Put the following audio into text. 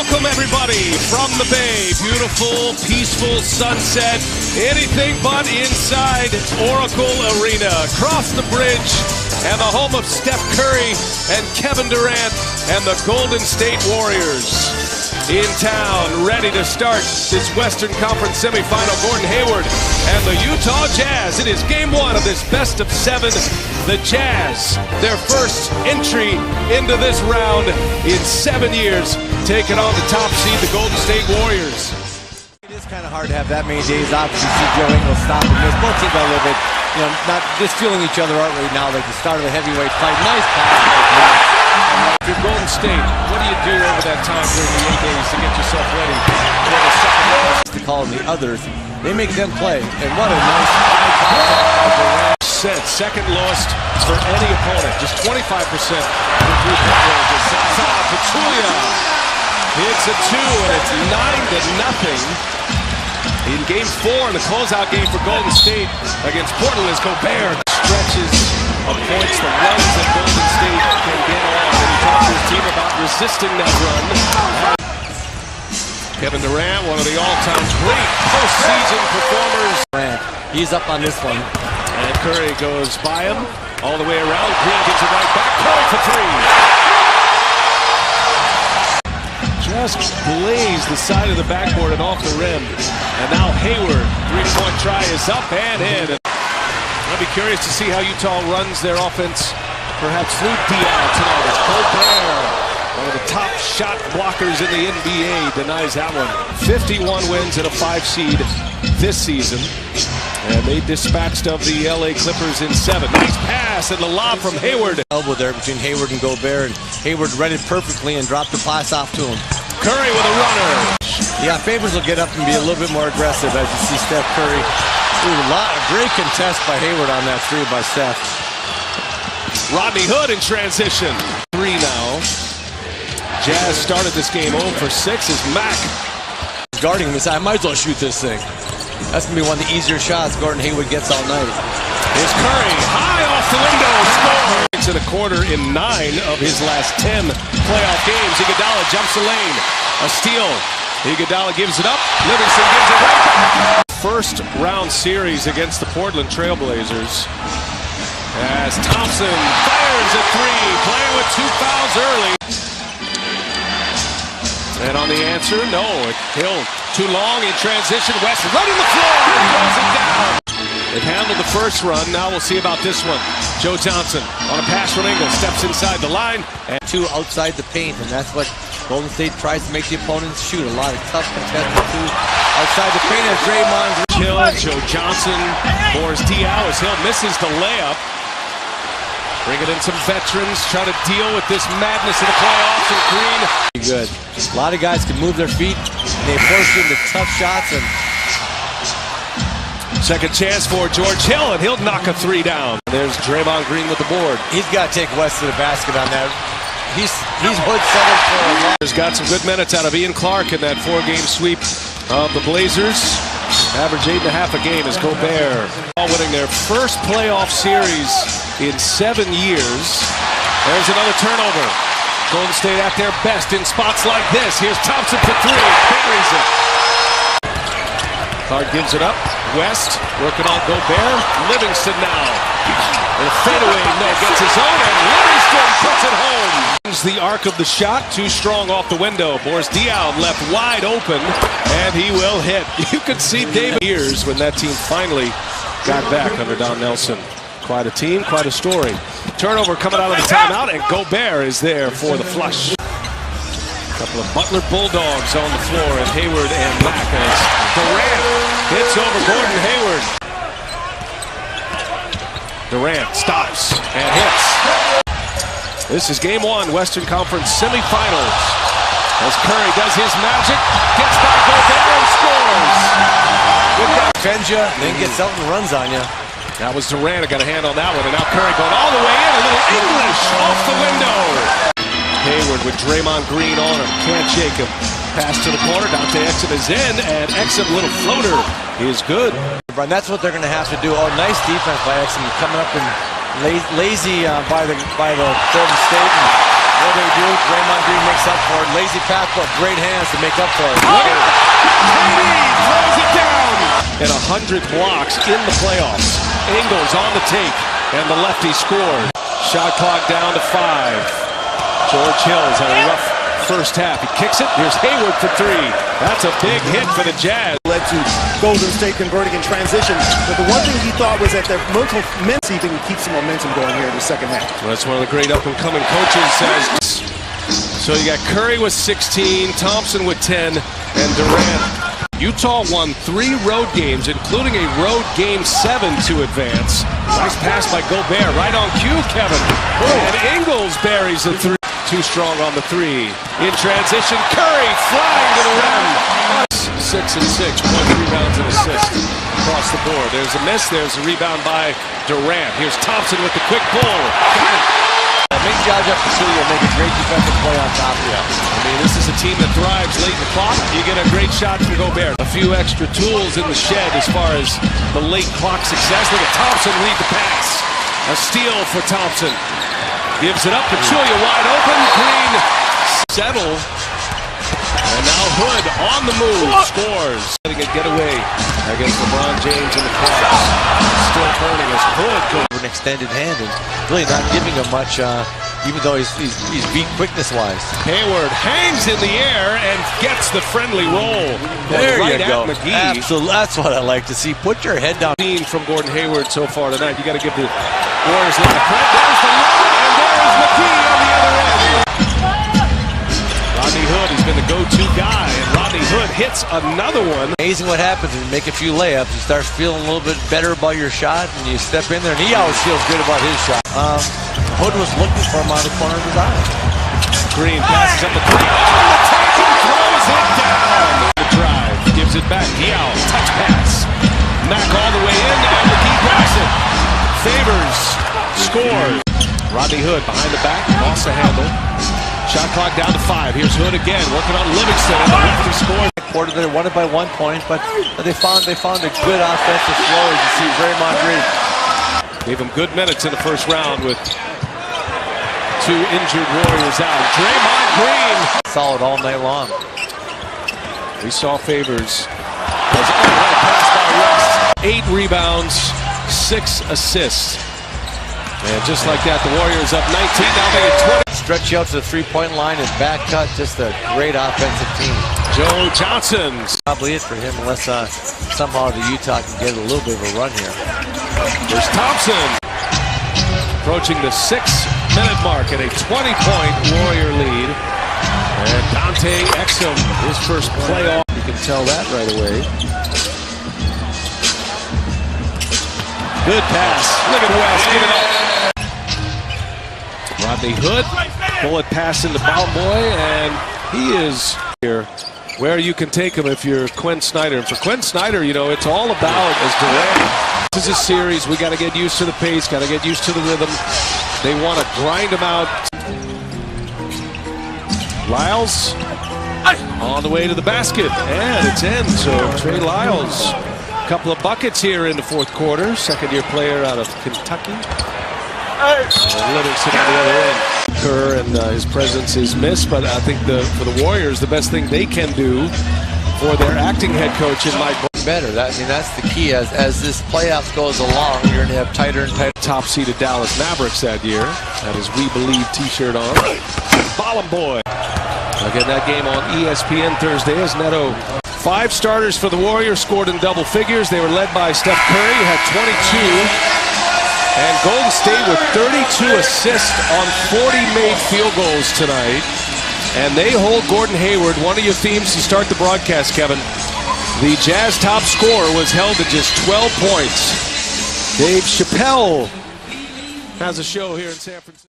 Welcome everybody from the Bay. Beautiful, peaceful sunset. Anything but inside Oracle Arena. Across the bridge and the home of Steph Curry and Kevin Durant and the Golden State Warriors. In town, ready to start this Western Conference semifinal. Gordon Hayward and the Utah Jazz. It is game one of this best of 7. The Jazz, their first entry into this round in 7 years, taking on the top seed, the Golden State Warriors. It is kind of hard to have that many days off. You see Joe Ingles stop and miss. Both teams are a little bit, not just feeling each other out right now, like the start of the heavyweight fight. Nice pass. If you're Golden State, what do you do over that time during the 8 days to get yourself ready for the second round? To call the others, they make them play. And what a nice high set. Second lowest for any opponent. Just 25% for Drew Pachulia. Zaza Pachulia hits a 2, and it's 9-0 in Game 4 in the closeout game for Golden State against Portland as Gobert stretches of points, the runs that Golden State can get on. And he talked to his team about resisting that run. Kevin Durant, one of the all-time great postseason performers. He's up on this one. And Curry goes by him all the way around. Green gives it right back. Curry for 3. Just blazed the side of the backboard and off the rim. And now Hayward, three-point try is up and in. I'll be curious to see how Utah runs their offense, perhaps through Diaw tonight. As Gobert, one of the top shot blockers in the NBA, denies that one. 51 wins and a 5 seed this season. And they dispatched of the LA Clippers in 7. Nice pass and the lob from Hayward. Elbow there between Hayward and Gobert, and Hayward read it perfectly and dropped the pass off to him. Curry with a runner. Yeah, Favors will get up and be a little bit more aggressive as you see Steph Curry. A great contest by Hayward on that 3 by Steph. Rodney Hood in transition. 3 now. Jazz started this game 0 for 6 as Mack guarding him. I might as well shoot this thing. That's going to be one of the easier shots Gordon Hayward gets all night. Here's Curry, high off the window, score! It's in a quarter in 9 of his last 10 playoff games. Iguodala jumps the lane, a steal. Iguodala gives it up, Livingston gives it right back. First round series against the Portland Trailblazers. As Thompson fires a 3, playing with 2 fouls early. And on the answer, no, Hill too long in transition. West running the floor and throws it down. It handled the first run. Now we'll see about this one. Joe Johnson on a pass from Ingles, steps inside the line. And 2 outside the paint, and that's what Golden State tries to make the opponents shoot. A lot of tough contested 2 outside the paint as Draymond. Hill, Joe Johnson, Boris Diaw as Hill misses the layup. Bringing in some veterans, try to deal with this madness in the playoffs, and Green. Good. A lot of guys can move their feet, and they force you into tough shots. And second chance for George Hill, and he'll knock a 3 down. There's Draymond Green with the board. He's got to take West to the basket on that. He's Hood settled for a lot. He's got some good minutes out of Ian Clark in that 4-game sweep of the Blazers. Average 8.5 a game is Gobert. All winning their first playoff series in 7 years. There's another turnover. Golden State at their best in spots like this. Here's Thompson for 3. Buries it. Clark gives it up. West working on Gobert. Livingston now. And a fadeaway, no, gets his own, and Livingston puts it home. The arc of the shot, too strong off the window. Boris Diaw left wide open, and he will hit. You could see David years when that team finally got back under Don Nelson. Quite a team, quite a story. Turnover coming out of the timeout, and Gobert is there for the flush. A couple of Butler Bulldogs on the floor, and Hayward and Mack as Durant hits over Gordon Hayward. Durant stops and hits. This is game 1, Western Conference semifinals. As Curry does his magic, gets by Gobert and scores. Defends you, then gets out and runs on you. That was Durant who got a hand on that one, and now Curry going all the way in. A little English off the window. Hayward with Draymond Green on him, can't shake him. Pass to the corner, Dante Exum is in, and Exum, little floater, is good. And that's what they're going to have to do. Oh, nice defense by Exum, coming up and lazy by the Golden State. And what do? Draymond Green makes up for it. Lazy pass, but great hands to make up for it. KD throws it down. And 100 blocks in the playoffs. Ingles on the take, and the lefty scored. Shot clock down to 5. George Hill's had a rough first half. He kicks it. Here's Hayward for 3. That's a big hit for the Jazz. Led to Golden State converting in transition. But the one thing he thought was that their mental see if he can keep some momentum going here in the second half. Well, that's one of the great up-and-coming coaches. So you got Curry with 16, Thompson with 10, and Durant. Utah won 3 road games, including a road game 7 to advance. Nice pass by Gobert, right on cue, Kevin. And Ingles buries the 3. Too strong on the 3. In transition, Curry flying to the rim. 6 and 6, 1 rebounds and assist across the board. There's a miss. There's a rebound by Durant. Here's Thompson with the quick pull. Make Jaja Pachulia make a great defensive play on top of you. I mean, this is a team that thrives late in the clock. You get a great shot from Gobert. A few extra tools in the shed as far as the late clock success. Look at Thompson lead the pass. A steal for Thompson. Gives it up. Pachulia wide open. Green settle. And now Hood on the move. Scores. Getting a getaway against LeBron James in the Cavs. Still burning as Hood goes. An extended hand and really not giving him much, even though he's beat quickness-wise. Hayward hangs in the air and gets the friendly roll. There right you go. McGee. Absolutely. That's what I like to see. Put your head down. From Gordon Hayward so far tonight. You got to give the Warriors a lot of credit. There's the line, and there's McGee on the other end. Rodney Hood, he's been the go-to guy, and Rodney Hood hits another one. Amazing what happens when you make a few layups. You start feeling a little bit better about your shot, and you step in there, and he always feels good about his shot. Hood was looking for him on the corner of his eye. Green passes up the 3. On the take and throws it down. The drive, gives it back. Diaw, touch pass. Mack all the way in, and McGee grabs it. Favors, scores. Rodney Hood behind the back, lost a handle. Shot clock down to 5. Here's Hood again, working on Livingston, and the lefty scores. Quarter, they won it by 1 point, but they found a good offensive flow. As you see, Draymond Green gave him good minutes in the first round with 2 injured Warriors out. Draymond Green solid all night long. We saw Favors. What a pass by West. 8 rebounds, 6 assists. And just like that, the Warriors up 19, now they at 20. Stretch you out to the 3-point line and back cut. Just a great offensive team. Joe Johnson. Probably it for him unless somehow the Utah can get a little bit of a run here. There's Thompson. Approaching the 6-minute mark and a 20-point Warrior lead. And Dante Exum, his first playoff. You can tell that right away. Good pass. Look at West. Give it up. Rodney Hood. Bullet pass into Ballboy, and he is here where you can take him if you're Quinn Snyder. And for Quinn Snyder, you know, it's all about as Durant. This is a series. We got to get used to the pace, got to get used to the rhythm. They want to grind them out. Lyles on the way to the basket, and it's in. So Trey Lyles, a couple of buckets here in the fourth quarter. Second-year player out of Kentucky. Livingston on the other end. Kerr and his presence is missed, but I think for the Warriors, the best thing they can do for their acting head coach in Mike better. That's the key. As this playoffs goes along, you're going to have tighter and tighter. Top-seeded Dallas Mavericks that year. That is We Believe T-shirt on. Ballboy. Again, that game on ESPN Thursday as Neto. 5 starters for the Warriors scored in double figures. They were led by Steph Curry, who had 22. And Golden State with 32 assists on 40 made field goals tonight. And they hold Gordon Hayward, one of your themes to start the broadcast, Kevin. The Jazz top scorer was held to just 12 points. Dave Chappelle has a show here in San Francisco.